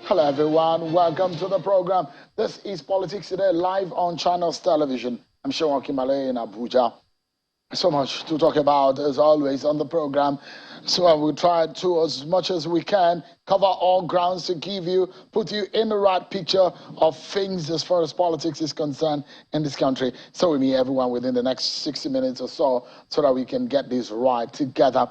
Hello everyone, welcome to the program. This is Politics Today, live on Channels Television. I'm Sean Kimale in Abuja. So much to talk about as always on the program. So I will try to, as much as we can, cover all grounds to put you in the right picture of things as far as politics is concerned in this country. So with me, everyone, within the next 60 minutes or so that we can get this right together.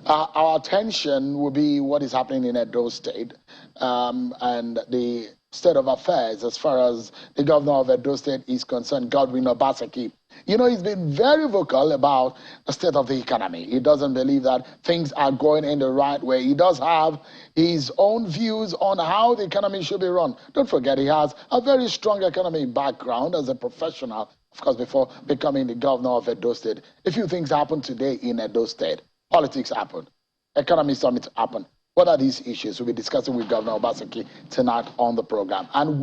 Our attention will be what is happening in Edo State and the state of affairs as far as the governor of Edo State is concerned, Governor Obaseki. You know, he's been very vocal about the state of the economy. He doesn't believe that things are going in the right way. He does have his own views on how the economy should be run. Don't forget, he has a very strong economic background as a professional, of course, before becoming the governor of Edo State. A few things happened today in Edo State. Politics happened. Economy summit happened. What are these issues? We'll be discussing with Governor Obaseki tonight on the program. And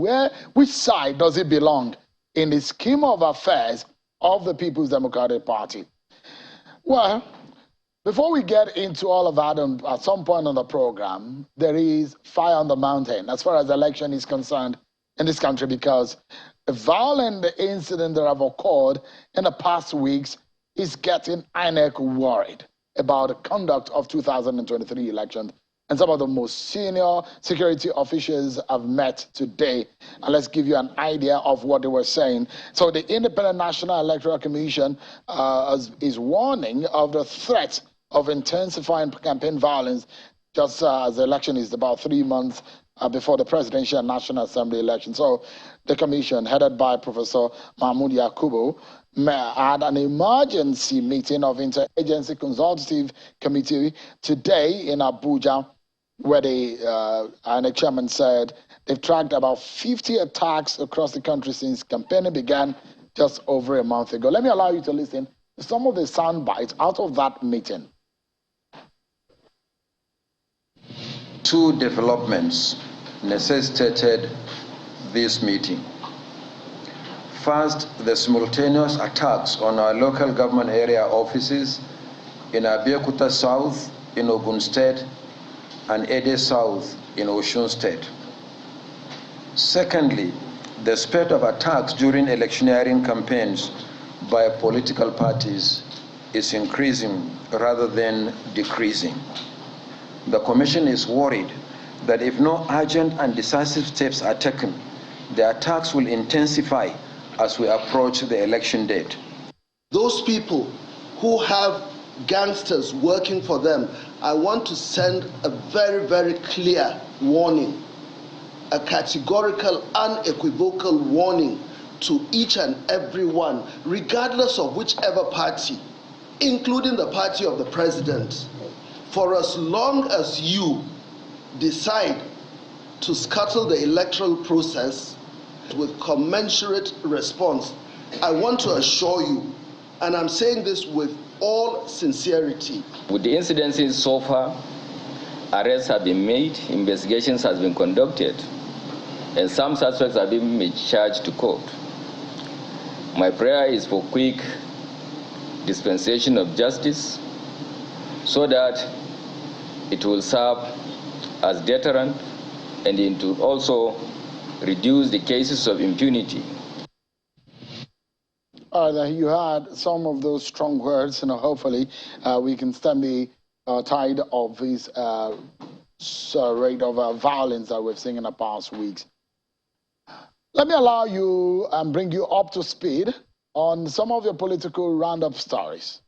which side does it belong in the scheme of affairs of the People's Democratic Party? Well, before we get into all of that, at some point on the program, there is fire on the mountain as far as the election is concerned in this country, because a violent incident that have occurred in the past weeks is getting INEC worried about the conduct of 2023 elections. And some of the most senior security officials have met today. And let's give you an idea of what they were saying. So the Independent National Electoral Commission is warning of the threat of intensifying campaign violence just as the election is about 3 months before the Presidential and National Assembly election. So the commission, headed by Professor Mahmoud Yakubu, had an emergency meeting of Interagency Consultative Committee today in Abuja, where the INEC chairman said they've tracked about 50 attacks across the country since campaigning began just over a month ago. Let me allow you to listen to some of the sound bites out of that meeting. Two developments necessitated this meeting. First, the simultaneous attacks on our local government area offices in Abeokuta South in Ogun State and Ede South in Osun State. Secondly, the spate of attacks during electioneering campaigns by political parties is increasing rather than decreasing. The Commission is worried that if no urgent and decisive steps are taken, the attacks will intensify as we approach the election date. Those people who have gangsters working for them, I want to send a very, very clear warning, a categorical, unequivocal warning to each and every one, regardless of whichever party, including the party of the president. For as long as you decide to scuttle the electoral process with commensurate response, I want to assure you, and I'm saying this with all sincerity. With the incidences so far, arrests have been made, investigations have been conducted, and some suspects have been charged to court. My prayer is for quick dispensation of justice so that it will serve as deterrent and it will also reduce the cases of impunity. You had some of those strong words, and hopefully we can stem the tide of this rate of violence that we've seen in the past weeks. Let me allow you and bring you up to speed on some of your political roundup stories.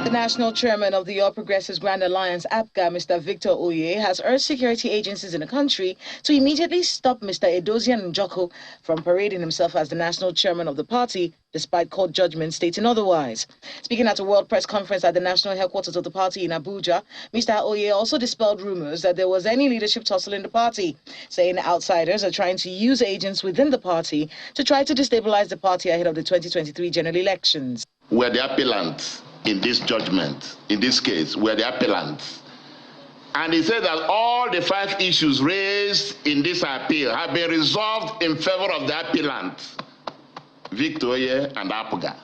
The national chairman of the All Progressives Grand Alliance, APGA, Mr. Victor Oye, has urged security agencies in the country to immediately stop Mr. Edozian Njoku from parading himself as the national chairman of the party, despite court judgments stating otherwise. Speaking at a World Press Conference at the national headquarters of the party in Abuja, Mr. Oye also dispelled rumors that there was any leadership tussle in the party, saying outsiders are trying to use agents within the party to try to destabilize the party ahead of the 2023 general elections. We're the appellants in this judgment. In this case, we're the appellants. And he said that all the 5 issues raised in this appeal have been resolved in favor of the appellant, Victor Oye and Apuga.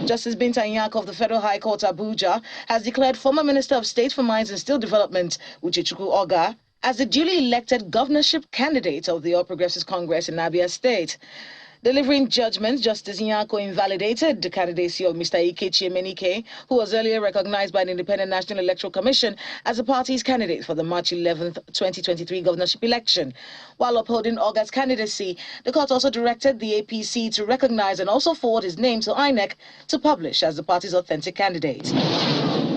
Justice Binta Nyako of the Federal High Court Abuja has declared former Minister of State for Mines and Steel Development, Uchechukwu Oga, as the duly elected governorship candidate of the All Progressives Congress in Abia State. Delivering judgment, Justice Nyako invalidated the candidacy of Mr. Ikechi Emenike, who was earlier recognized by the Independent National Electoral Commission as the party's candidate for the March 11, 2023 governorship election. While upholding Oga's candidacy, the court also directed the APC to recognize and also forward his name to INEC to publish as the party's authentic candidate.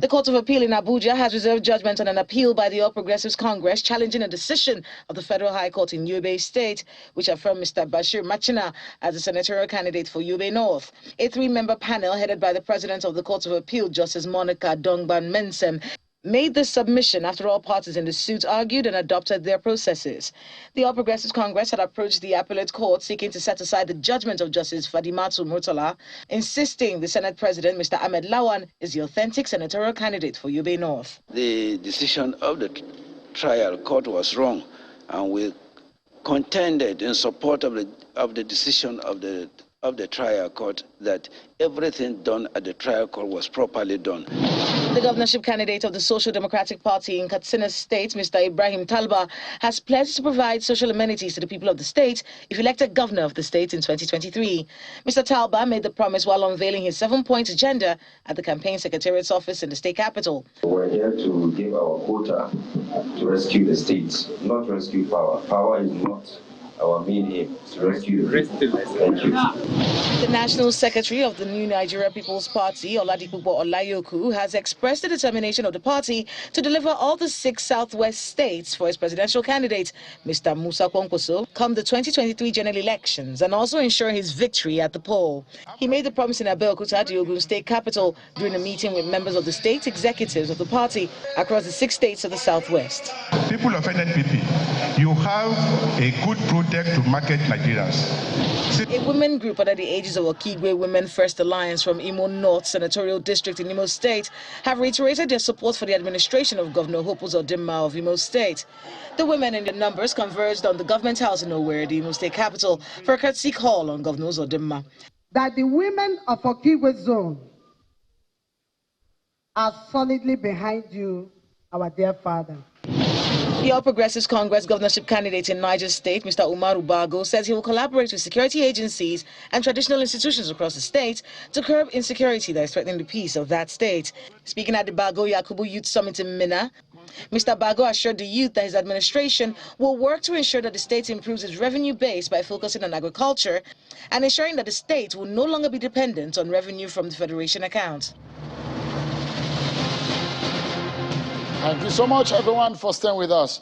The Court of Appeal in Abuja has reserved judgment on an appeal by the All Progressives Congress challenging a decision of the Federal High Court in Yobe State, which affirmed Mr. Bashir Machina as the senatorial candidate for Yobe North. A 3-member panel headed by the President of the Court of Appeal, Justice Monica Dongban Mensem, made this submission after all parties in the suit argued and adopted their processes. The All Progressives Congress had approached the appellate court seeking to set aside the judgment of Justice Fadimatu Murtala, insisting the Senate President, Mr. Ahmed Lawan, is the authentic senatorial candidate for Yobe North. The decision of the trial court was wrong, and we contended in support of the decision of the trial court that everything done at the trial court was properly done. The governorship candidate of the Social Democratic Party in Katsina State, Mr. Ibrahim Talba, has pledged to provide social amenities to the people of the state if elected governor of the state in 2023. Mr. Talba made the promise while unveiling his 7-point agenda at the campaign secretariat's office in the state capital. We're here to give our quota to rescue the states, not rescue power. Power is not our main aim, to rescue the people. Thank you. The National Secretary of the New Nigeria People's Party, Oladipupo Olayoku, has expressed the determination of the party to deliver all the 6 southwest states for its presidential candidate, Mr. Musa Kwankwaso, come the 2023 general elections and also ensure his victory at the poll. He made the promise in Abeokuta, the Ogun state capital, during a meeting with members of the state executives of the party across the 6 states of the southwest. People of NNPP, you have a good product to market Nigerians. A women group under the aegis of Okigwe Women First Alliance from Imo North Senatorial District in Imo State have reiterated their support for the administration of Governor Hope Uzodimma of Imo State. The women in their numbers converged on the government house in Owerri, the Imo State capital, for a courtesy call on Governor Uzodimma. That the women of Okigwe zone are solidly behind you, our dear father. The All Progressives Congress governorship candidate in Niger State, Mr. Umaru Bago, says he will collaborate with security agencies and traditional institutions across the state to curb insecurity that is threatening the peace of that state. Speaking at the Bago Yakubu Youth Summit in Minna, Mr. Bago assured the youth that his administration will work to ensure that the state improves its revenue base by focusing on agriculture and ensuring that the state will no longer be dependent on revenue from the Federation account. Thank you so much, everyone, for staying with us.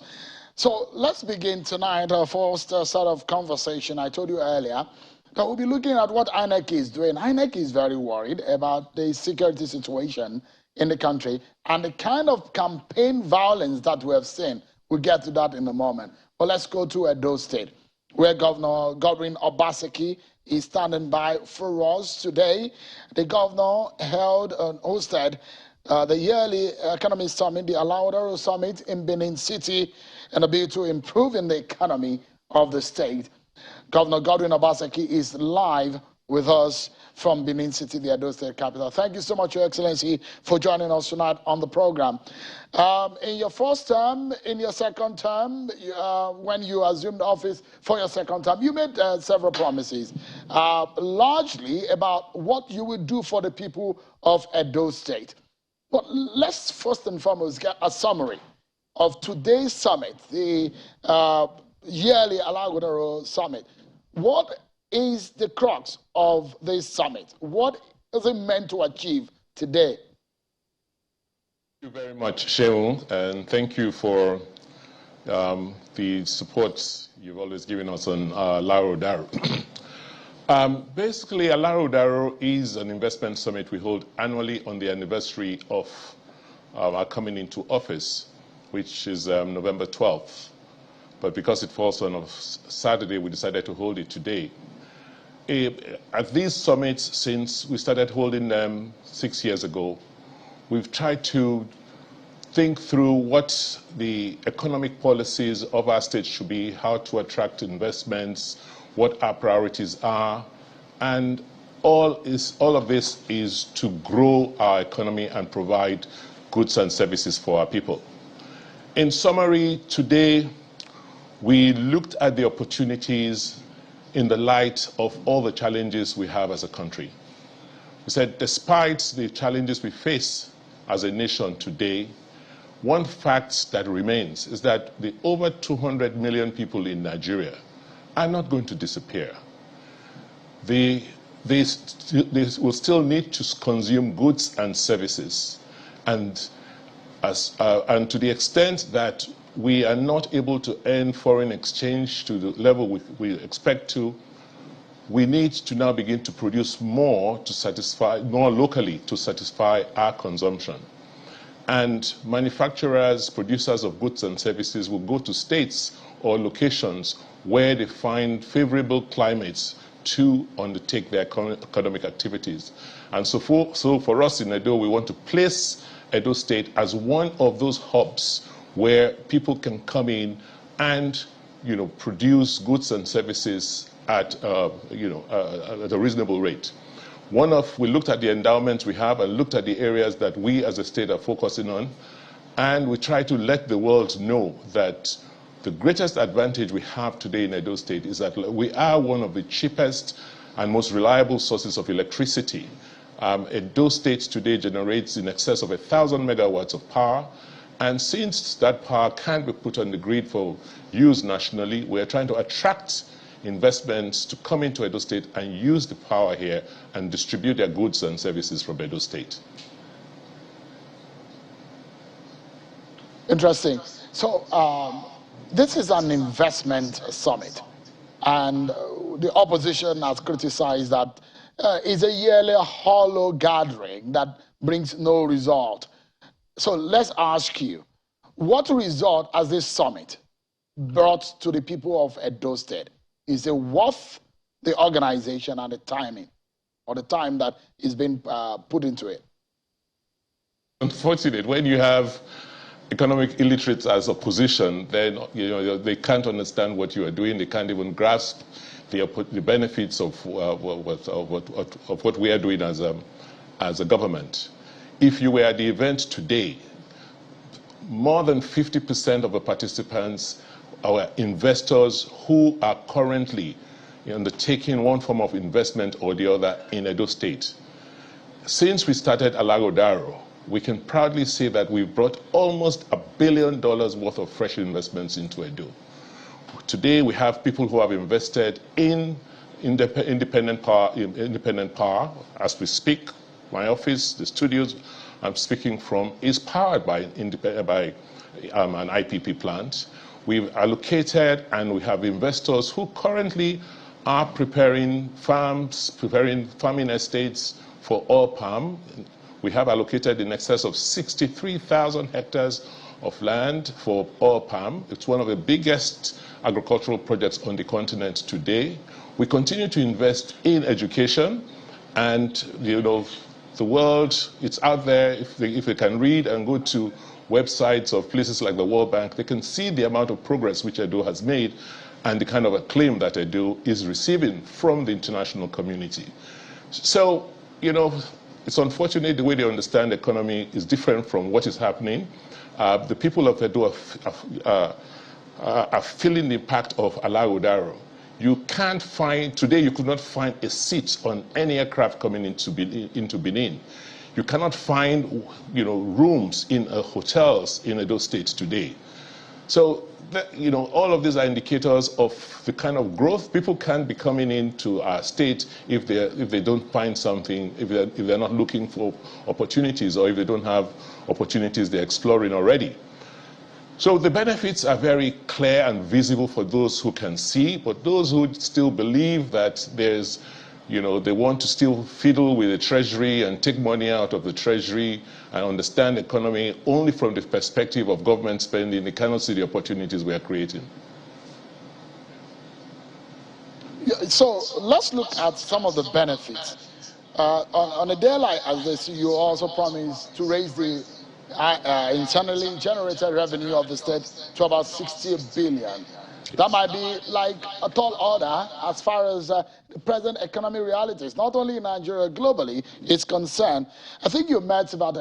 So let's begin tonight our first set of conversation. I told you earlier that we'll be looking at what INEC is doing. INEC is very worried about the security situation in the country and the kind of campaign violence that we have seen. We'll get to that in a moment. But let's go to Edo State, where Governor Obaseki is standing by for us today. The governor hosted the yearly economy summit, the Alaudaro Summit in Benin City, and a bid to improve in the economy of the state. Governor Obaseki is live with us from Benin City, the Edo State capital. Thank you so much, Your Excellency, for joining us tonight on the program. In your first term, in your second term, when you assumed office for your second term, you made several promises, largely about what you would do for the people of Edo State. But let's first and foremost get a summary of today's summit, the yearly Alagodaro Summit. What is the crux of this summit? What is it meant to achieve today? Thank you very much, Shehu, and thank you for the support you've always given us on Alagodaro. Basically, Alarodaro is an investment summit we hold annually on the anniversary of our coming into office, which is November 12th. But because it falls on a Saturday, we decided to hold it today. At these summits, since we started holding them 6 years ago, we've tried to think through what the economic policies of our state should be, how to attract investments, what our priorities are, and all of this is to grow our economy and provide goods and services for our people. In summary, today we looked at the opportunities in the light of all the challenges we have as a country. We said, despite the challenges we face as a nation today, one fact that remains is that the over 200 million people in Nigeria are not going to disappear. They will still need to consume goods and services. And to the extent that we are not able to earn foreign exchange to the level we expect to, we need to now begin to produce more locally to satisfy our consumption. And manufacturers, producers of goods and services will go to states or locations where they find favorable climates to undertake their economic activities. And so for us in Edo, we want to place Edo State as one of those hubs where people can come in and produce goods and services at a reasonable rate. We looked at the endowments we have and looked at the areas that we as a state are focusing on, and we try to let the world know that the greatest advantage we have today in Edo State is that we are one of the cheapest and most reliable sources of electricity. Edo State today generates in excess of 1,000 megawatts of power, and since that power can't be put on the grid for use nationally, we're trying to attract investments to come into Edo State and use the power here and distribute their goods and services from Edo State. Interesting. So this is an investment summit, and the opposition has criticized that it's a yearly hollow gathering that brings no result. So let's ask you, what result has this summit brought to the people of Edo State? Is it worth the organization and the timing, or the time that is being put into it? Unfortunate, when you have economic illiterates as opposition, then they can't understand what you are doing. They can't even grasp the benefits of what we are doing as a government. If you were at the event today, more than 50% of the participants are investors who are currently undertaking one form of investment or the other in Edo State. Since we started Alago Daro, we can proudly say that we've brought almost $1 billion worth of fresh investments into Edo. Today we have people who have invested in independent power. As we speak, my office, the studios I'm speaking from, is powered by an IPP plant. We've allocated and we have investors who currently are preparing farming estates for oil palm. We have allocated in excess of 63,000 hectares of land for oil palm. It's one of the biggest agricultural projects on the continent today. We continue to invest in education, and the world, it's out there. If they can read and go to websites of places like the World Bank, they can see the amount of progress which Edo has made and the kind of acclaim that Edo is receiving from the international community. So, it's unfortunate the way they understand the economy is different from what is happening. The people of Edo are feeling the impact of Alago Daro. Today you could not find a seat on any aircraft coming into Benin. You cannot find, rooms in hotels in Edo State today. So, all of these are indicators of the kind of growth. People can't be coming into our state if they don't find something, if they're not looking for opportunities, or if they don't have opportunities they're exploring already. So the benefits are very clear and visible for those who can see, but those who still believe that there's, they want to still fiddle with the treasury and take money out of the treasury and understand the economy only from the perspective of government spending, they cannot see the opportunities we are creating. So let's look at some of the benefits. On a day like this, you also promised to raise the internally generated revenue of the state to about 60 billion. That might be like a tall order as far as the present economic realities, not only in Nigeria, globally, is concerned. I think you met about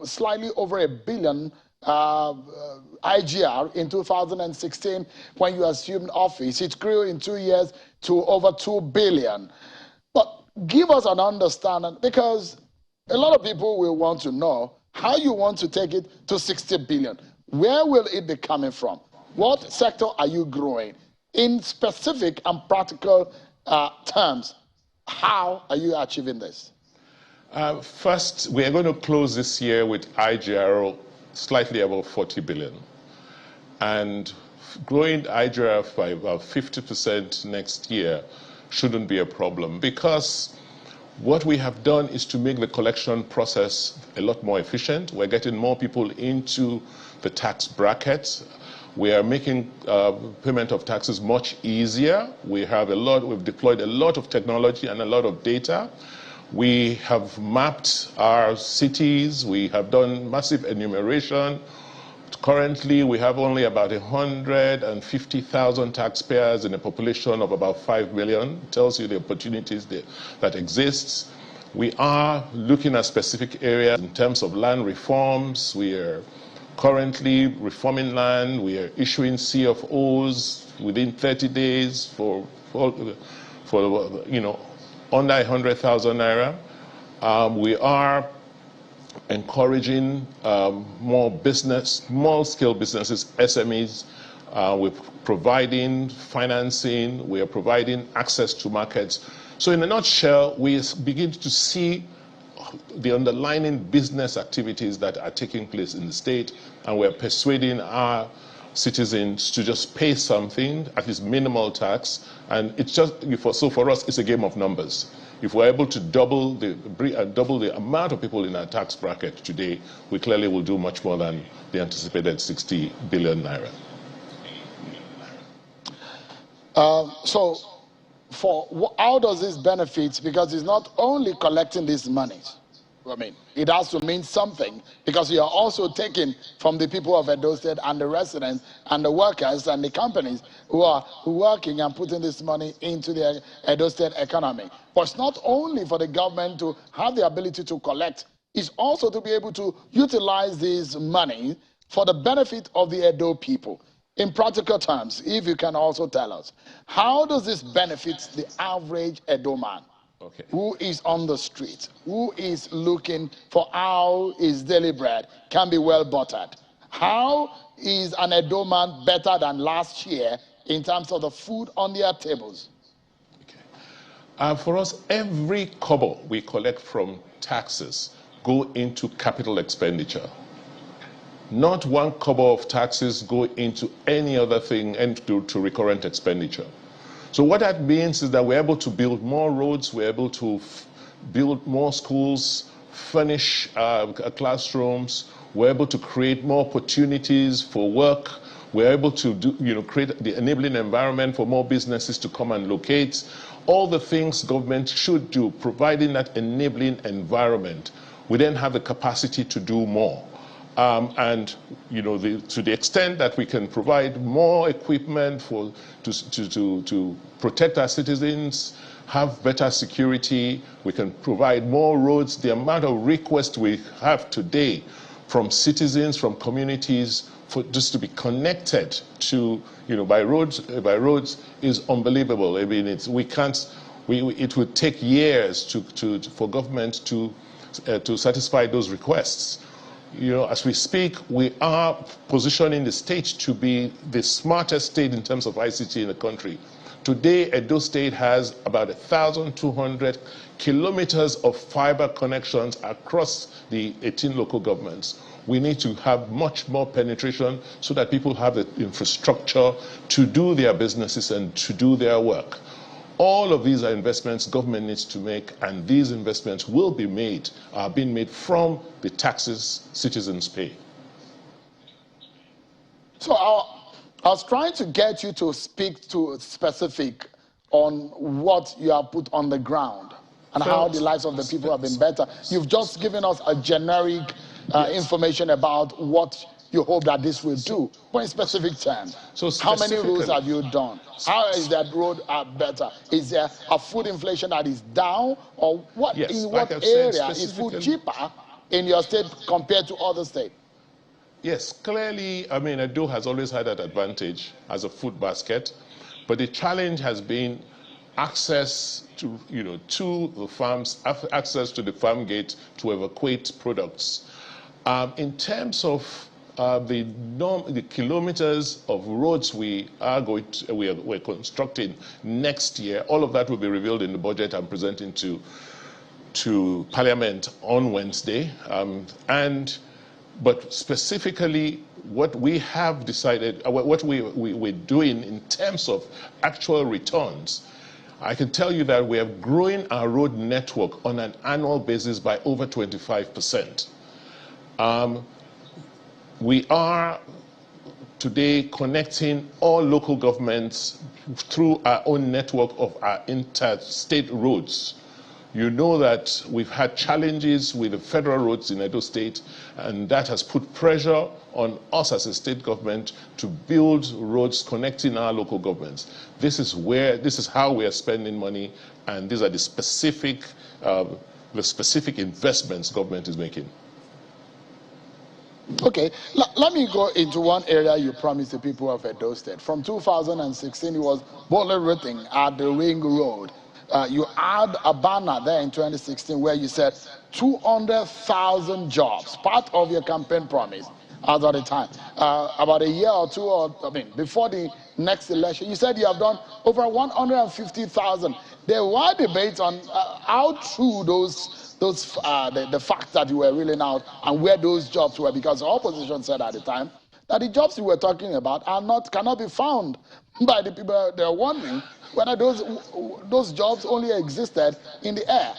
slightly over $1 billion IGR in 2016 when you assumed office. It grew in 2 years to over 2 billion. But give us an understanding, because a lot of people will want to know how you want to take it to 60 billion. Where will it be coming from? What sector are you growing? In specific and practical terms, how are you achieving this? First, we are going to close this year with IGR slightly above 40 billion. And growing IGR by about 50% next year shouldn't be a problem, because what we have done is to make the collection process a lot more efficient. We're getting more people into the tax bracket. We are making payment of taxes much easier. We've deployed a lot of technology and a lot of data. We have mapped our cities. We have done massive enumeration. Currently, we have only about 150,000 taxpayers in a population of about 5 million. It tells you the opportunities that exist. We are looking at specific areas in terms of land reforms. We are currently reforming land. We are issuing CFOs within 30 days for under 100,000 naira. We are encouraging more small-scale businesses, SMEs. We're providing financing. We are providing access to markets. So in a nutshell, we begin to see the underlying business activities that are taking place in the state, and we're persuading our citizens to just pay something, at least minimal tax, and it's just, so for us, it's a game of numbers. If we're able to double the amount of people in our tax bracket today, we clearly will do much more than the anticipated 60 billion naira. So, how does this benefit? Because it's not only collecting these monies. I mean, it has to mean something, because you are also taking from the people of Edo State and the residents and the workers and the companies who are working and putting this money into the Edo State economy. But it's not only for the government to have the ability to collect, it's also to be able to utilize this money for the benefit of the Edo people. In practical terms, if you can also tell us, how does this benefit the average Edo man? Okay. Who is on the street, who is looking for how his daily bread can be well buttered? How is an Edo man better than last year in terms of the food on their tables? Okay. For us, every kobo we collect from taxes go into capital expenditure. Not one kobo of taxes go into any other thing and to recurrent expenditure. So what that means is that we're able to build more roads, we're able to build more schools, furnish classrooms, we're able to create more opportunities for work, we're able to create the enabling environment for more businesses to come and locate. All the things government should do, providing that enabling environment, we then have the capacity to do more. And to the extent that we can provide more equipment to protect our citizens, have better security, we can provide more roads. The amount of requests we have today from citizens, from communities, for just to be connected to by roads is unbelievable. I mean, it would take years for government to satisfy those requests. As we speak, we are positioning the state to be the smartest state in terms of ICT in the country. Today, Edo State has about 1,200 kilometers of fiber connections across the 18 local governments. We need to have much more penetration so that people have the infrastructure to do their businesses and to do their work. All of these are investments government needs to make, and these investments are being made from the taxes citizens pay. So I was trying to get you to speak to specific on what you have put on the ground and how the lives of the people have been better. You've just given us a generic information about what you hope that this will do, but in specific terms. So how many roads have you done? How is that road better? Is there a food inflation that is down, or what? Yes, in like what I've said, area is food cheaper in your state compared to other states? Yes, clearly, I mean, Edo has always had that advantage as a food basket, but the challenge has been access to, to the farms, access to the farm gate to evacuate products. In terms of the kilometers of roads we're constructing next year, all of that will be revealed in the budget I'm presenting to Parliament on Wednesday. But specifically, what we have decided, what we're doing in terms of actual returns, I can tell you that we are growing our road network on an annual basis by over 25%. We are today connecting all local governments through our own network of our interstate roads. You know that we've had challenges with the federal roads in Edo State, and that has put pressure on us as a state government to build roads connecting our local governments. This is how we are spending money, and these are the specific investments government is making. Okay, let me go into one area you promised the people of Edo State. From 2016, it was boldly written at the Ring Road. You had a banner there in 2016 where you said 200,000 jobs, part of your campaign promise as at the time. About a year or two, before the next election, you said you have done over 150,000. There were debates on how true the fact that you were reeling out and where those jobs were, because the opposition said at the time that the jobs you were talking about cannot be found by the people. They're wondering whether those jobs only existed in the air.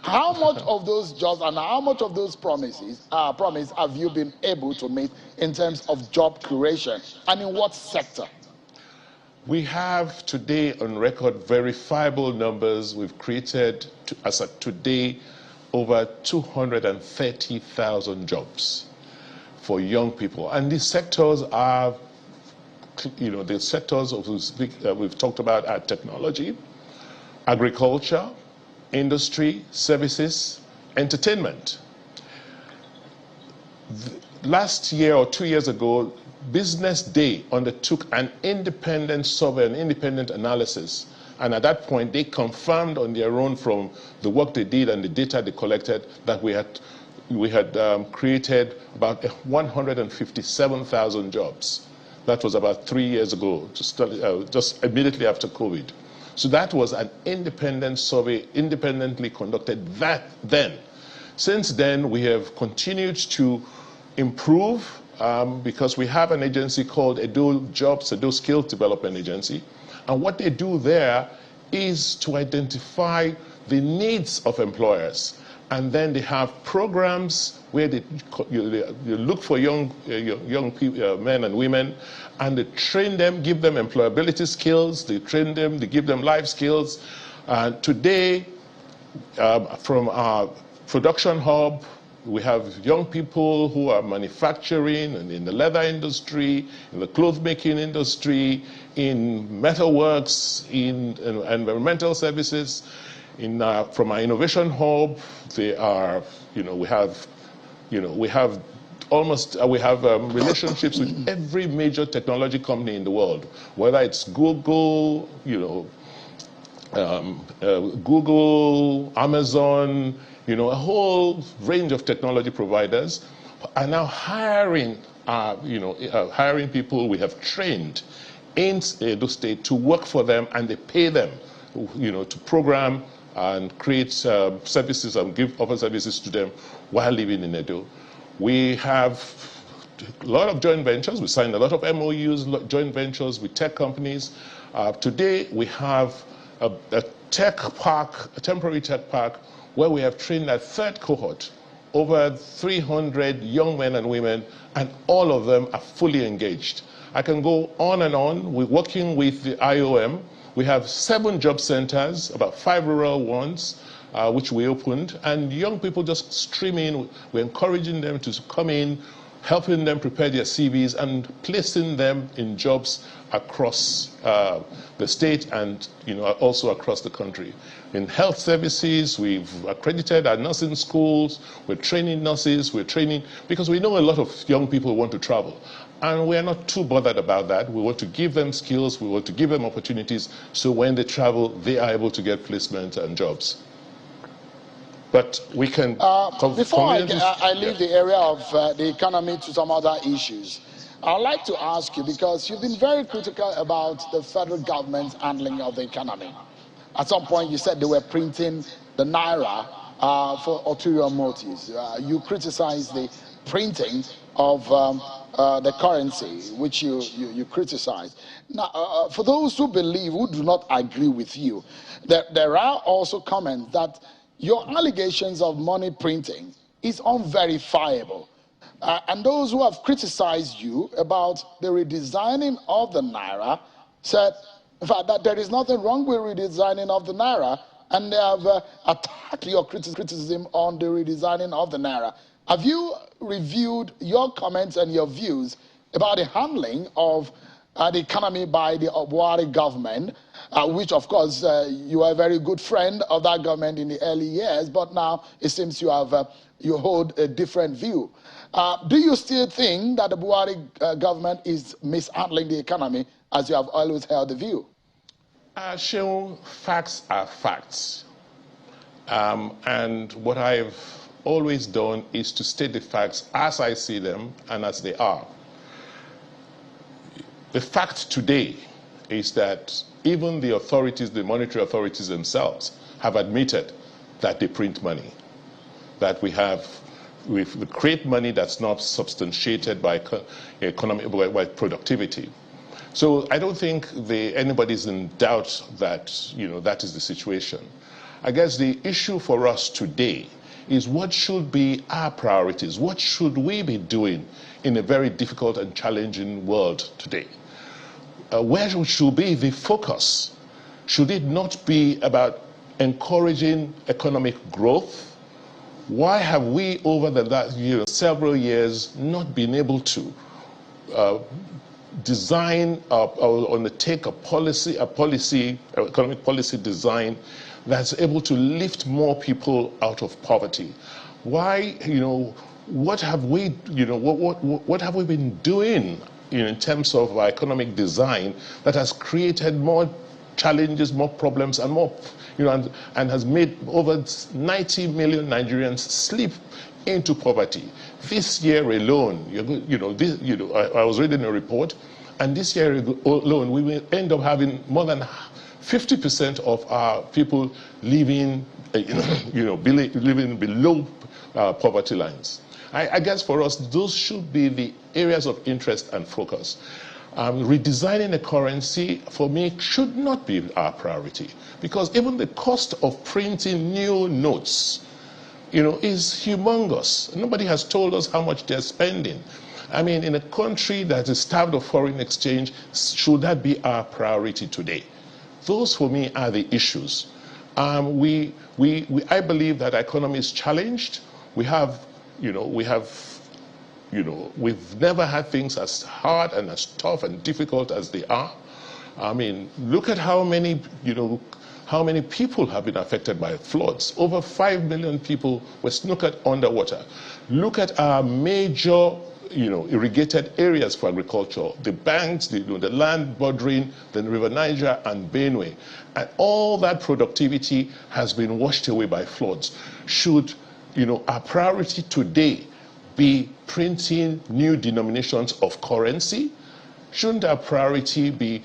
How much of those jobs and how much of those promises have you been able to meet in terms of job creation, and in what sector? We have today on record verifiable numbers. We've created, as of today, over 230,000 jobs for young people. And these sectors are, the sectors we've talked about are technology, agriculture, industry, services, entertainment. Last year or 2 years ago, Business Day undertook an independent survey, an independent analysis. And at that point, they confirmed on their own from the work they did and the data they collected that we had created about 157,000 jobs. That was about 3 years ago, just immediately after COVID. So that was an independent survey, independently conducted then. Since then, we have continued to improve because we have an agency called Edo Jobs, Edo Skills Development Agency. And what they do there is to identify the needs of employers. And then they have programs where you look for young people, men and women, and they train them, give them employability skills, they train them, they give them life skills. Today, from our production hub, we have young people who are manufacturing and in the leather industry, in the cloth-making industry, in metalworks, in environmental services. From our innovation hub, they are, we have relationships with every major technology company in the world, whether it's Google, Google, Amazon, a whole range of technology providers are now hiring, hiring people we have trained in Edo State to work for them, and they pay them, to program and create services and offer services to them while living in Edo. We have a lot of joint ventures. We signed a lot of MOUs, joint ventures with tech companies. Today we have a tech park, a temporary tech park, where we have trained a third cohort, over 300 young men and women, and all of them are fully engaged. I can go on and on. We're working with the IOM. We have 7 job centers, about 5 rural ones, which we opened, and young people just stream in. We're encouraging them to come in, helping them prepare their CVs and placing them in jobs across the state and also across the country. In health services, we've accredited our nursing schools, we're training nurses, because we know a lot of young people want to travel. And we're not too bothered about that. We want to give them skills, we want to give them opportunities, so when they travel, they are able to get placement and jobs. But we can... before I leave the area of the economy to some other issues, I'd like to ask you, because you've been very critical about the federal government's handling of the economy. At some point, you said they were printing the Naira for ulterior motives. You criticized the printing of the currency, which you criticized. Now, for those who believe, who do not agree with you, there are also comments that your allegations of money printing is unverifiable. And those who have criticized you about the redesigning of the Naira said, in fact, that there is nothing wrong with redesigning of the Naira, and they have attacked your criticism on the redesigning of the Naira. Have you reviewed your comments and your views about the handling of the economy by the Buhari government, which, of course, you are a very good friend of that government in the early years, but now it seems you have you hold a different view. Do you still think that the Buhari government is mishandling the economy, as you have always held the view? Shehu, facts are facts. And what I've always done is to state the facts as I see them and as they are. The fact today is that even the authorities, the monetary authorities themselves, have admitted that they print money, that we create money that's not substantiated by by productivity. So I don't think anybody's in doubt that that is the situation. I guess the issue for us today is what should be our priorities? What should we be doing in a very difficult and challenging world today? Where should be the focus? Should it not be about encouraging economic growth? Why have we, over the last several years, not been able to design or undertake economic policy design that's able to lift more people out of poverty? Why, what have we, what have we been doing in terms of our economic design that has created more challenges, more problems, and more, and has made over 90 million Nigerians slip into poverty? This year alone, I was reading a report, and this year alone, we will end up having more than 50% of our people living, living below poverty lines. I guess for us, those should be the areas of interest and focus. Redesigning the currency, for me, should not be our priority, because even the cost of printing new notes, is humongous. Nobody has told us how much they're spending. I mean, in a country that is starved of foreign exchange, should that be our priority today? Those, for me, are the issues. I believe that our economy is challenged. We've never had things as hard and as tough and difficult as they are. I mean, look at how many people have been affected by floods. Over 5 million people were snookered underwater. Look at our major, irrigated areas for agriculture, the banks, the land bordering the River Niger and Benue. And all that productivity has been washed away by floods. Should, our priority today be printing new denominations of currency? Shouldn't our priority be,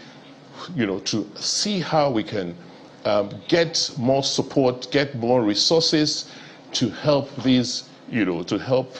to see how we can get more support, get more resources to help these, to help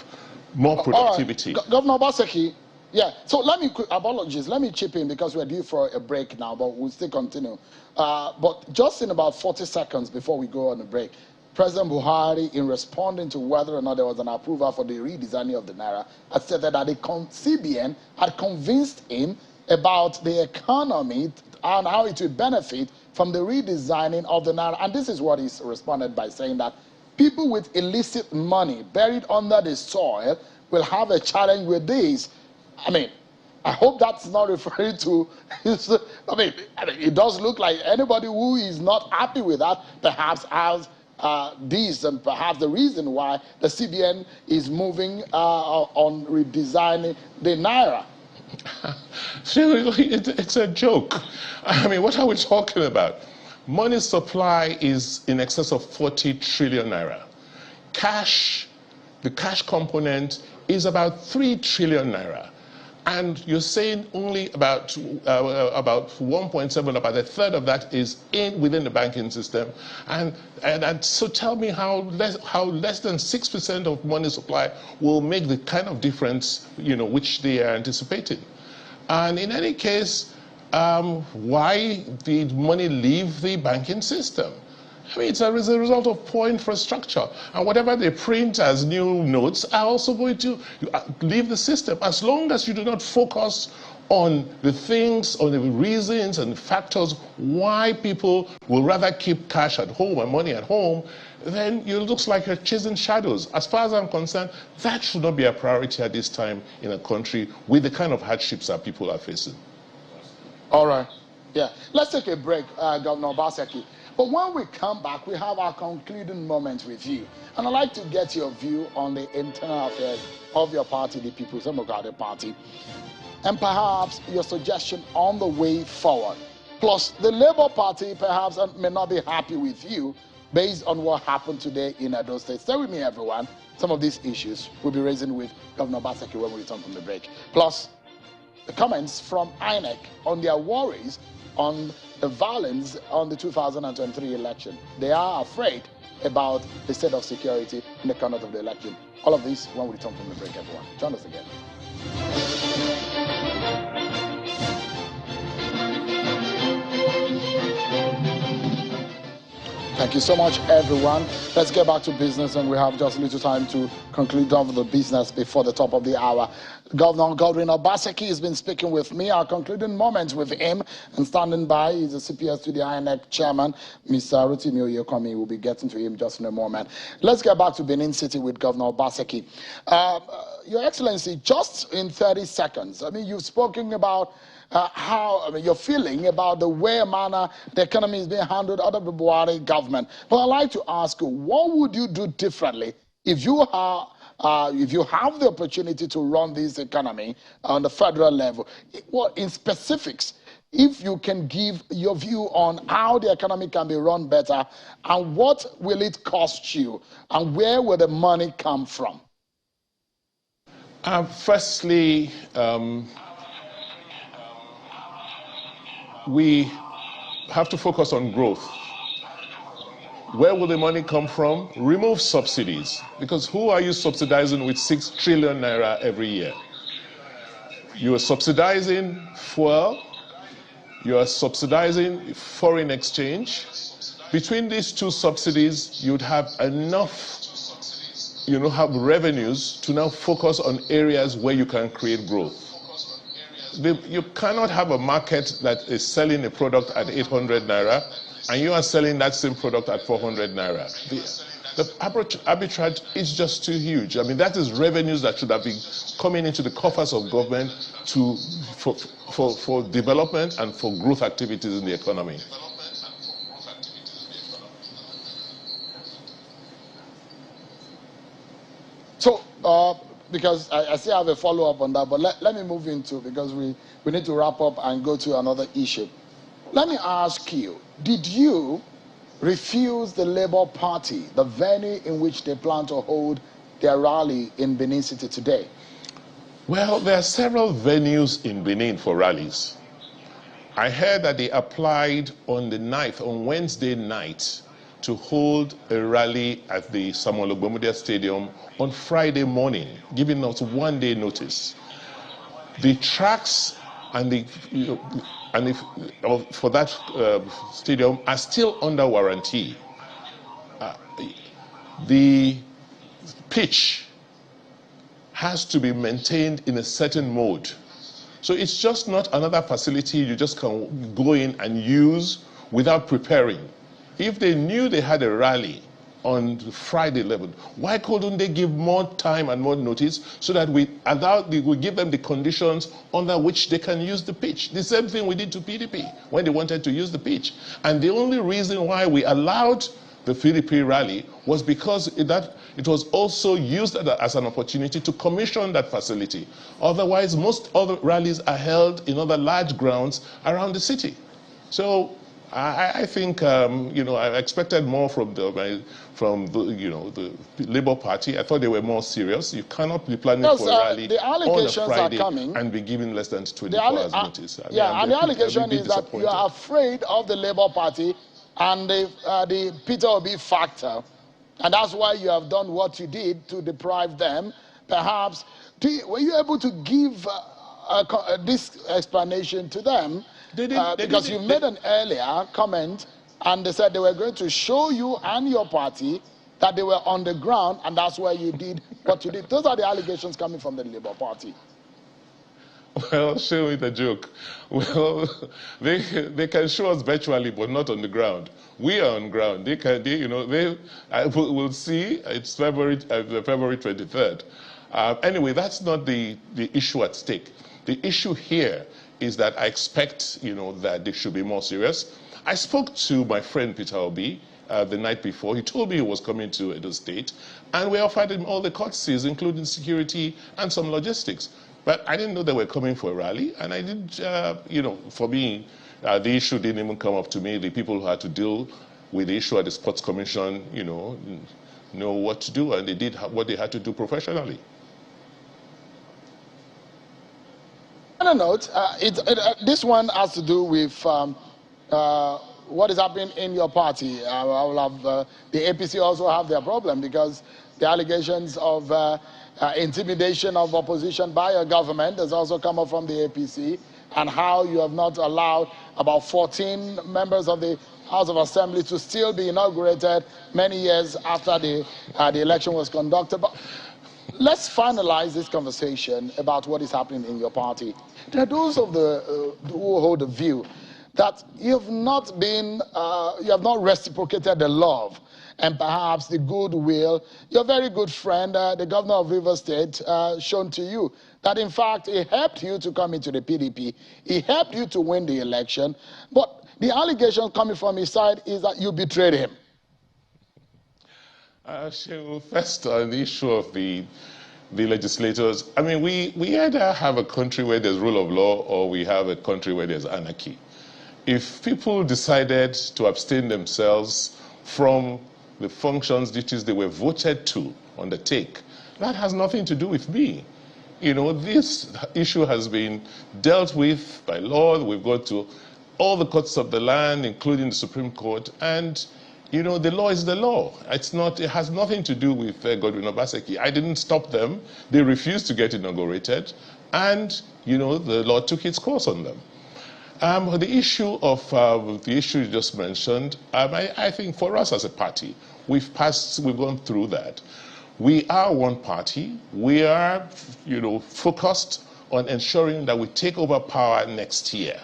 more productivity? Right. Governor Obaseki, yeah. So apologies, let me chip in because we're due for a break now, but we'll still continue. But just in about 40 seconds before we go on a break, President Buhari, in responding to whether or not there was an approval for the redesigning of the Naira, had said that the CBN had convinced him about the economy and how it would benefit from the redesigning of the Naira. And this is what he responded by saying that people with illicit money buried under the soil will have a challenge with this. I mean, I hope that's not referring to, I mean, it does look like anybody who is not happy with that perhaps has this, and perhaps the reason why the CBN is moving on redesigning the Naira. Seriously, it's a joke. I mean, what are we talking about? Money supply is in excess of 40 trillion naira. Cash, the cash component is about 3 trillion naira. And you're saying only about 1.7, about a third of that is within the banking system. And so tell me how less than 6% of money supply will make the kind of difference, which they are anticipating. And in any case, why did money leave the banking system? I mean, it's as a result of poor infrastructure. And whatever they print as new notes are also going to leave the system. As long as you do not focus on the things, on the reasons and factors why people will rather keep cash at home and money at home, then it looks like you're chasing shadows. As far as I'm concerned, that should not be a priority at this time in a country with the kind of hardships that people are facing. All right. Yeah. Let's take a break, Governor Obaseki. But when we come back, we have our concluding moment with you. And I'd like to get your view on the internal affairs of your party, the People's Democratic Party, and perhaps your suggestion on the way forward. Plus, the Labour Party perhaps may not be happy with you based on what happened today in Edo State. Stay with me, everyone. Some of these issues we'll be raising with Governor Obaseki when we return from the break. Plus, the comments from INEC on their worries on the violence on the 2023 election. They are afraid about the state of security in the conduct of the election. All of this when we return from the break, everyone. Join us again. Thank you so much, everyone. Let's get back to business, and we have just a little time to conclude off the business before the top of the hour. Governor Obaseki has been speaking with me. Our concluding moments with him, and standing by is the CPS to the INEC chairman, Mr. Rotimi Oyekomi. We'll be getting to him just in a moment. Let's get back to Benin City with Governor Obaseki. Your Excellency, just in 30 seconds, I mean, you've spoken about your feeling about the way manner the economy is being handled under the Buhari government. But I'd like to ask you, what would you do differently if you have the opportunity to run this economy on the federal level? What, in specifics, if you can give your view on how the economy can be run better, and what will it cost you, and where will the money come from? Firstly, we have to focus on growth. Where will the money come from? Remove subsidies. Because who are you subsidizing with 6 trillion naira every year? You are subsidizing fuel. You are subsidizing foreign exchange. Between these two subsidies, you'd have enough, have revenues to now focus on areas where you can create growth. You cannot have a market that is selling a product at 800 naira and you are selling that same product at 400 naira. The arbitrage is just too huge. I mean, that is revenues that should have been coming into the coffers of government for development and for growth activities in the economy. So, because I still have a follow-up on that, but let me move into, because we need to wrap up and go to another issue. Let me ask you, did you refuse the Labour Party the venue in which they plan to hold their rally in Benin City today? Well, there are several venues in Benin for rallies. I heard that they applied on the 9th, on Wednesday night, to hold a rally at the Samuel Ogbomudia Stadium on Friday morning, giving us 1 day notice. The tracks for that stadium are still under warranty. The pitch has to be maintained in a certain mode. So it's just not another facility you just can go in and use without preparing. If they knew they had a rally on Friday 11th, why couldn't they give more time and more notice so that we give them the conditions under which they can use the pitch? The same thing we did to PDP when they wanted to use the pitch. And the only reason why we allowed the PDP rally was because it was also used as an opportunity to commission that facility. Otherwise, most other rallies are held in other large grounds around the city. So I think I expected more from the Labour Party. I thought they were more serious. You cannot be planning for a rally on a Friday and be given less than 24 hours notice. And the allegation is that you are afraid of the Labour Party and the Peter Obi factor, and that's why you have done what you did to deprive them. Perhaps, were you able to give this explanation to them? Because you made an earlier comment, and they said they were going to show you and your party that they were on the ground, and that's why you did what you did. Those are the allegations coming from the Labour Party. Well, show me the joke. Well, they can show us virtually, but not on the ground. We are on ground. We'll see. It's February 23rd. Anyway, that's not the issue at stake. The issue here is that I expect, that they should be more serious. I spoke to my friend Peter Obi the night before. He told me he was coming to Edo State, and we offered him all the courtesies, including security and some logistics. But I didn't know they were coming for a rally, and I didn't, for me, the issue didn't even come up to me. The people who had to deal with the issue at the Sports Commission, know what to do, and they did what they had to do professionally. On a note, this one has to do with what is happening in your party. I will have, the APC also have their problem, because the allegations of intimidation of opposition by your government has also come up from the APC, and how you have not allowed about 14 members of the House of Assembly to still be inaugurated many years after the election was conducted. But let's finalize this conversation about what is happening in your party. There are those of who hold the view that you have not reciprocated the love and perhaps the goodwill your very good friend, the governor of Rivers State, shown to you. That in fact, he helped you to come into the PDP. He helped you to win the election. But the allegation coming from his side is that you betrayed him. First, on the issue of the legislators, I mean, we either have a country where there's rule of law, or we have a country where there's anarchy. If people decided to abstain themselves from the functions, duties they were voted to undertake, that has nothing to do with me. This issue has been dealt with by law. We've gone to all the courts of the land, including the Supreme Court, and the law is the law. It has nothing to do with Governor Obaseki. I didn't stop them. They refused to get inaugurated, and the law took its course on them. The issue you just mentioned, I think for us as a party, we've gone through that. We are one party. We are, focused on ensuring that we take over power next year.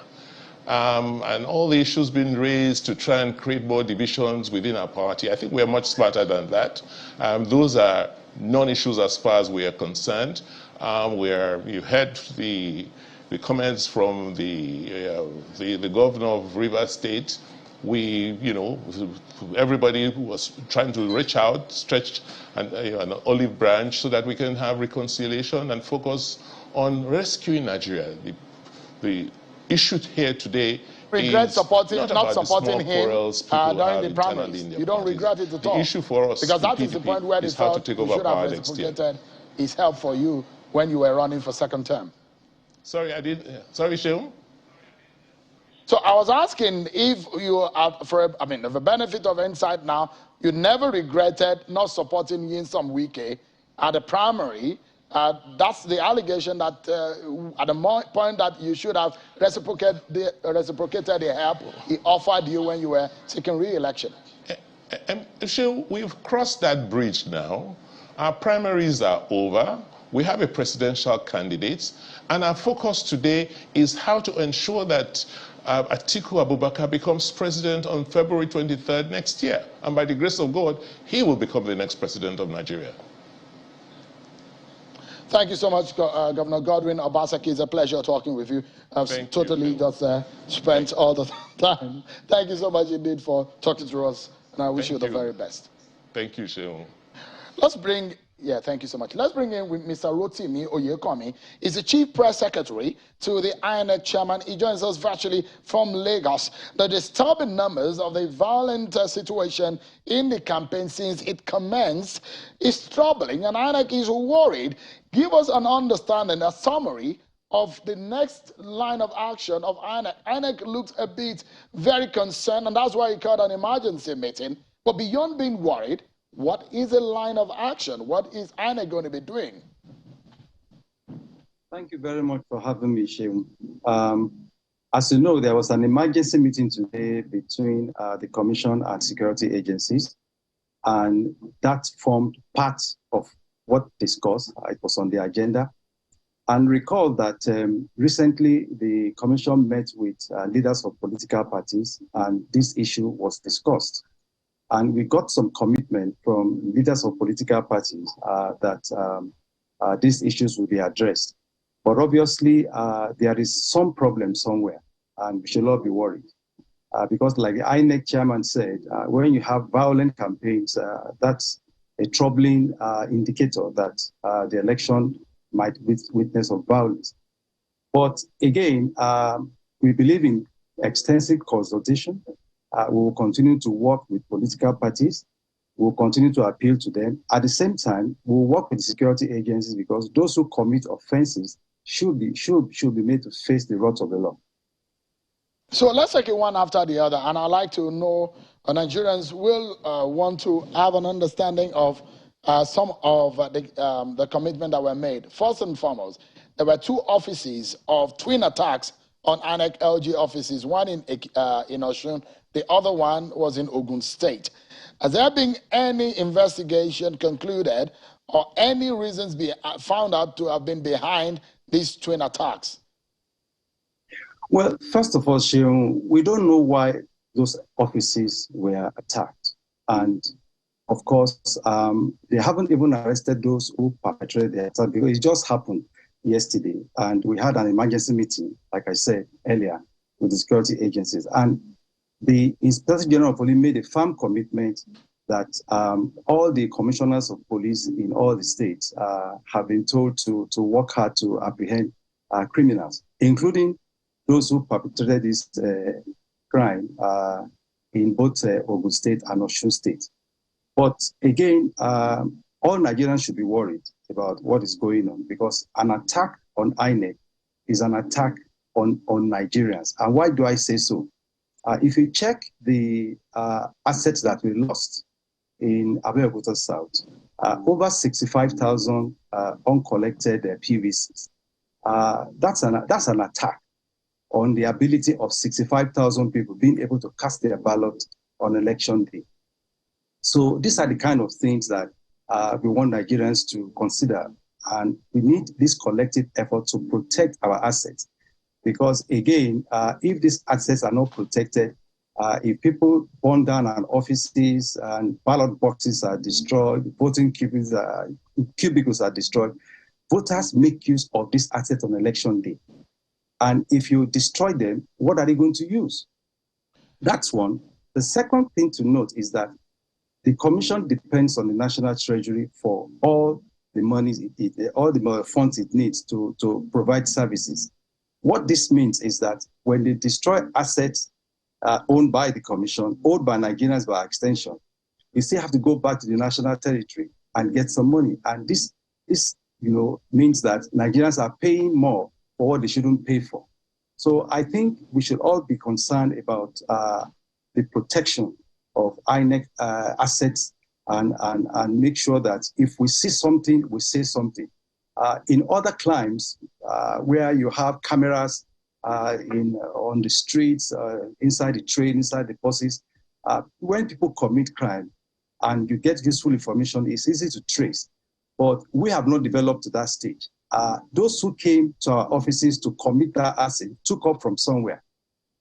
And all the issues being raised to try and create more divisions within our party, I think we are much smarter than that. Those are non-issues as far as we are concerned. You heard the comments from the governor of Rivers State. Everybody was trying to reach out, stretch an olive branch so that we can have reconciliation and focus on rescuing Nigeria. The issue here today regret is not supporting him during the primaries. You don't regret it at all. The issue for us, because that is the point where they thought you should have reciprocated his help for you when you were running for second term. Sorry, sorry, Sheung? So I was asking if you are, the benefit of insight now, you never regretted not supporting Nyesom Wike at the primary. That's the allegation that at the point that you should have reciprocated the help he offered you when you were seeking re-election. So we've crossed that bridge now. Our primaries are over. We have a presidential candidate, and our focus today is how to ensure that Atiku Abubakar becomes president on February 23rd next year. And by the grace of God, he will become the next president of Nigeria. Thank you so much, Governor Godwin Obaseki. It's a pleasure talking with you. I've totally just spent all the time. Thank you so much indeed for talking to us, and I wish you the very best. Thank you, Sheung. Let's bring, thank you so much. Let's bring in with Mr. Rotimi Oyekomi. He's the Chief Press Secretary to the INEC Chairman. He joins us virtually from Lagos. The disturbing numbers of the violent situation in the campaign since it commenced is troubling, and INEC is worried. Give us an understanding, a summary of the next line of action of INEC. INEC looks a bit very concerned, and that's why he called an emergency meeting. But beyond being worried, what is a line of action? What is INEC going to be doing? Thank you very much for having me, Sheung. As you know, there was an emergency meeting today between the Commission and security agencies, and that formed part of what discussed. It was on the agenda. And recall that recently the Commission met with leaders of political parties, and this issue was discussed. And we got some commitment from leaders of political parties that these issues will be addressed. But obviously, there is some problem somewhere, and we should not be worried. Because like the INEC chairman said, when you have violent campaigns, that's a troubling indicator that the election might witness of violence. But again, we believe in extensive consultation. We will continue to work with political parties. We will continue to appeal to them. At the same time, we will work with security agencies, because those who commit offenses should be made to face the wrath of the law. So let's take it one after the other, and I'd like to know, Nigerians will want to have an understanding of some of the commitment that were made. First and foremost, there were two offices of twin attacks on INEC LG offices, one in Osun, the other one was in Ogun State. Has there been any investigation concluded or any reasons found out to have been behind these twin attacks? Well, first of all, Sheung, we don't know why those offices were attacked. And of course, they haven't even arrested those who perpetrated the attack, because it just happened yesterday. And we had an emergency meeting, like I said earlier, with the security agencies. And the Inspector General of Police made a firm commitment that all the commissioners of police in all the states have been told to work hard to apprehend criminals, including those who perpetrated this crime in both Ogun State and Osun State. But again, all Nigerians should be worried about what is going on, because an attack on INEC is an attack on Nigerians. And why do I say so? If you check the assets that we lost in Abeokuta South, over 65,000 uncollected PVCs. That's an attack on the ability of 65,000 people being able to cast their ballot on election day. So these are the kind of things that we want Nigerians to consider. And we need this collective effort to protect our assets. Because again, if these assets are not protected, if people burn down our offices and ballot boxes are destroyed, voting cubicles are destroyed, voters make use of this asset on election day. And if you destroy them, what are they going to use? That's one. The second thing to note is that the commission depends on the National Treasury for all the monies, all the funds it needs to provide services. What this means is that when they destroy assets owned by the commission, owned by Nigerians by extension, you still have to go back to the national territory and get some money. And this means that Nigerians are paying more for what they shouldn't pay for. So I think we should all be concerned about the protection of INEC assets and make sure that if we see something, we say something. In other climes where you have cameras on the streets, inside the train, inside the buses, when people commit crime and you get useful information, it's easy to trace. But we have not developed to that stage. Those who came to our offices to commit that asset took up from somewhere.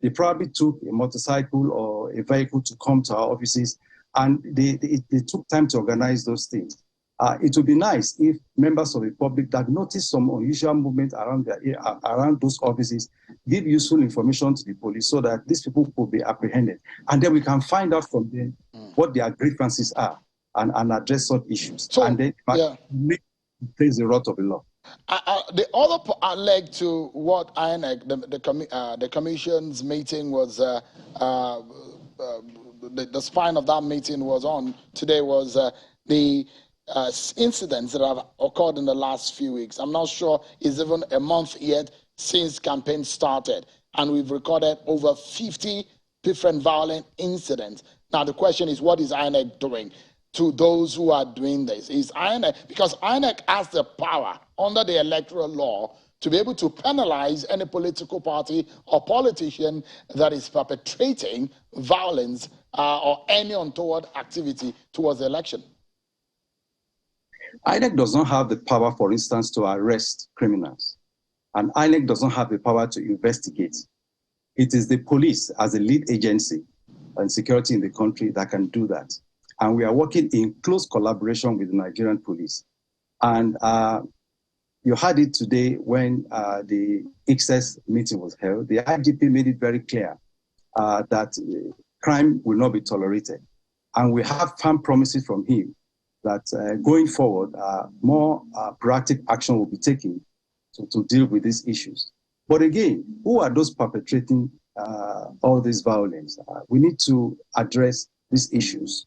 They probably took a motorcycle or a vehicle to come to our offices, and they took time to organize those things. It would be nice if members of the public that notice some unusual movement around those offices give useful information to the police so that these people could be apprehended. And then we can find out from them what their grievances are and address such issues. So, and then face the wrath of the law. The other leg to what INEC, the commission's meeting was, the spine of that meeting was on today was the incidents that have occurred in the last few weeks. I'm not sure it's even a month yet since campaign started, and we've recorded over 50 different violent incidents. Now the question is, what is INEC doing to those who are doing this? Is INEC, because INEC has the power under the electoral law to be able to penalize any political party or politician that is perpetrating violence or any untoward activity towards the election. INEC does not have the power, for instance, to arrest criminals. And INEC does not have the power to investigate. It is the police as a lead agency and security in the country that can do that. And we are working in close collaboration with the Nigerian police. And you heard it today when the ICSES meeting was held. The IGP made it very clear that crime will not be tolerated. And we have firm promises from him that going forward, more proactive action will be taken to deal with these issues. But again, who are those perpetrating all this violence? We need to address these issues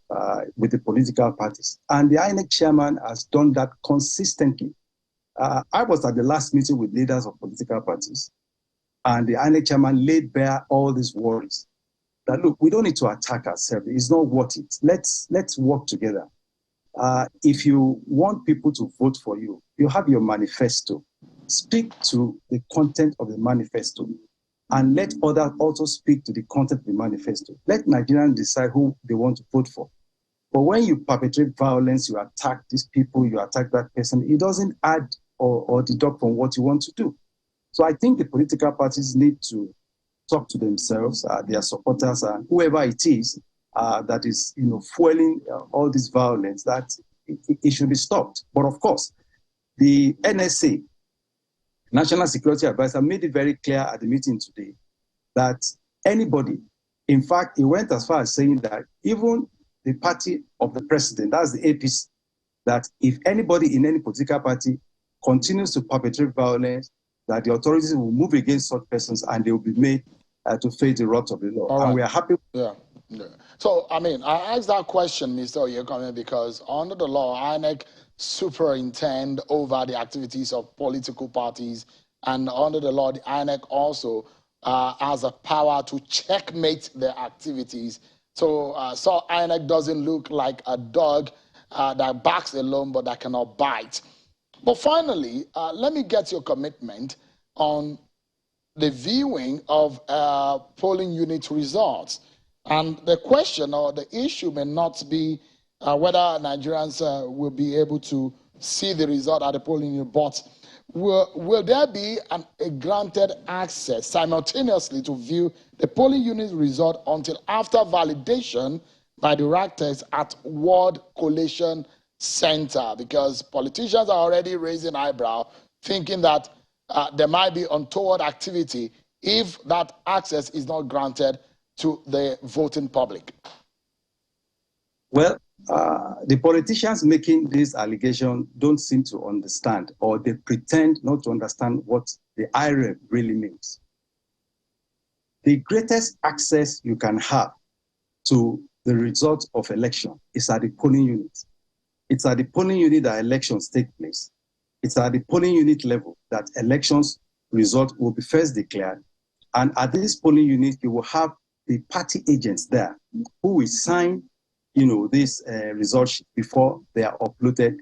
with the political parties. And the INEC chairman has done that consistently. I was at the last meeting with leaders of political parties, and the INEC chairman laid bare all these worries. That, look, we don't need to attack ourselves. It's not worth it. Let's work together. If you want people to vote for you, you have your manifesto. Speak to the content of the manifesto and let others also speak to the content of the manifesto. Let Nigerians decide who they want to vote for. But when you perpetrate violence, you attack these people, you attack that person, it doesn't add or deduct from what you want to do. So I think the political parties need to talk to themselves, their supporters, and whoever it is, that is, fueling all this violence, that it should be stopped. But of course, the NSA, National Security Advisor, made it very clear at the meeting today that anybody, in fact, he went as far as saying that even the party of the president, that's the APC, that if anybody in any political party continues to perpetrate violence, that the authorities will move against such persons and they will be made to face the wrath of the law. All right. And we are happy. Yeah. So, I mean, I asked that question, Mr. Oyekame, because under the law, INEC superintend over the activities of political parties, and under the law, the INEC also has a power to checkmate their activities. So INEC doesn't look like a dog that barks alone but that cannot bite. But finally, let me get your commitment on the viewing of polling unit results. And the question or the issue may not be whether Nigerians will be able to see the result at the polling unit, but will there be a granted access simultaneously to view the polling unit result until after validation by the RACTES at World Collation Center? Because politicians are already raising eyebrow, thinking that there might be untoward activity if that access is not granted to the voting public. Well, the politicians making this allegation don't seem to understand, or they pretend not to understand what the IREV really means. The greatest access you can have to the result of election is at the polling unit. It's at the polling unit that elections take place. It's at the polling unit level that elections result will be first declared. And at this polling unit, you will have the party agents there who will sign this results before they are uploaded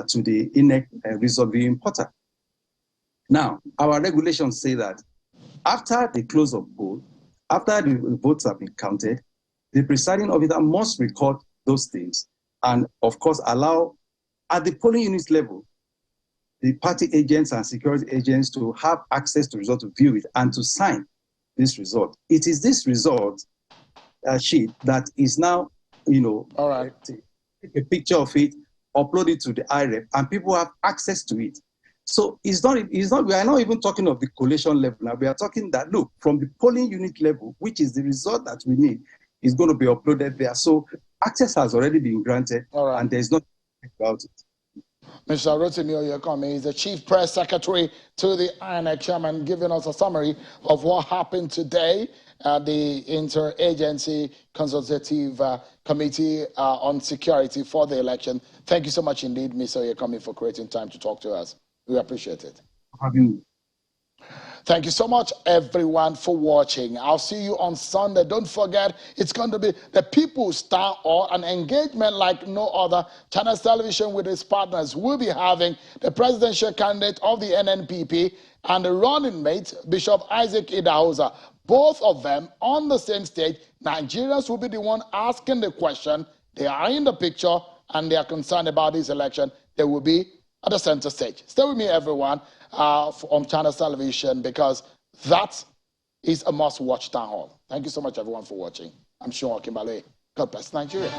to the INEC result viewing portal. Now, our regulations say that after the close of poll, after the votes have been counted, the presiding officer must record those things and, of course, allow at the polling unit level the party agents and security agents to have access to result to view it and to sign this result. It is this result sheet that is now, all right, take a picture of it, upload it to the IREP, and people have access to it. So we are not even talking of the collation level now. We are talking that, look, from the polling unit level, which is the result that we need, is going to be uploaded there. So access has already been granted, and there's nothing about it. Mr. Rotimi Oyekome is the Chief Press Secretary to the INEC Chairman, giving us a summary of what happened today at the Interagency Consultative Committee on Security for the election. Thank you so much indeed, Mr. Oyekome, for creating time to talk to us. We appreciate it. Thank you so much, everyone, for watching. I'll see you on Sunday. Don't forget, it's going to be the People's Town Hall, an engagement like no other. Channels Television with its partners will be having the presidential candidate of the NNPP and the running mate, Bishop Isaac Idahosa. Both of them on the same stage. Nigerians will be the one asking the question. They are in the picture and they are concerned about this election. They will be at the center stage. Stay with me, everyone, on Channels Television, because that is a must-watch town hall. Thank you so much, everyone, for watching. I'm Sean Kimbale. God bless Nigeria.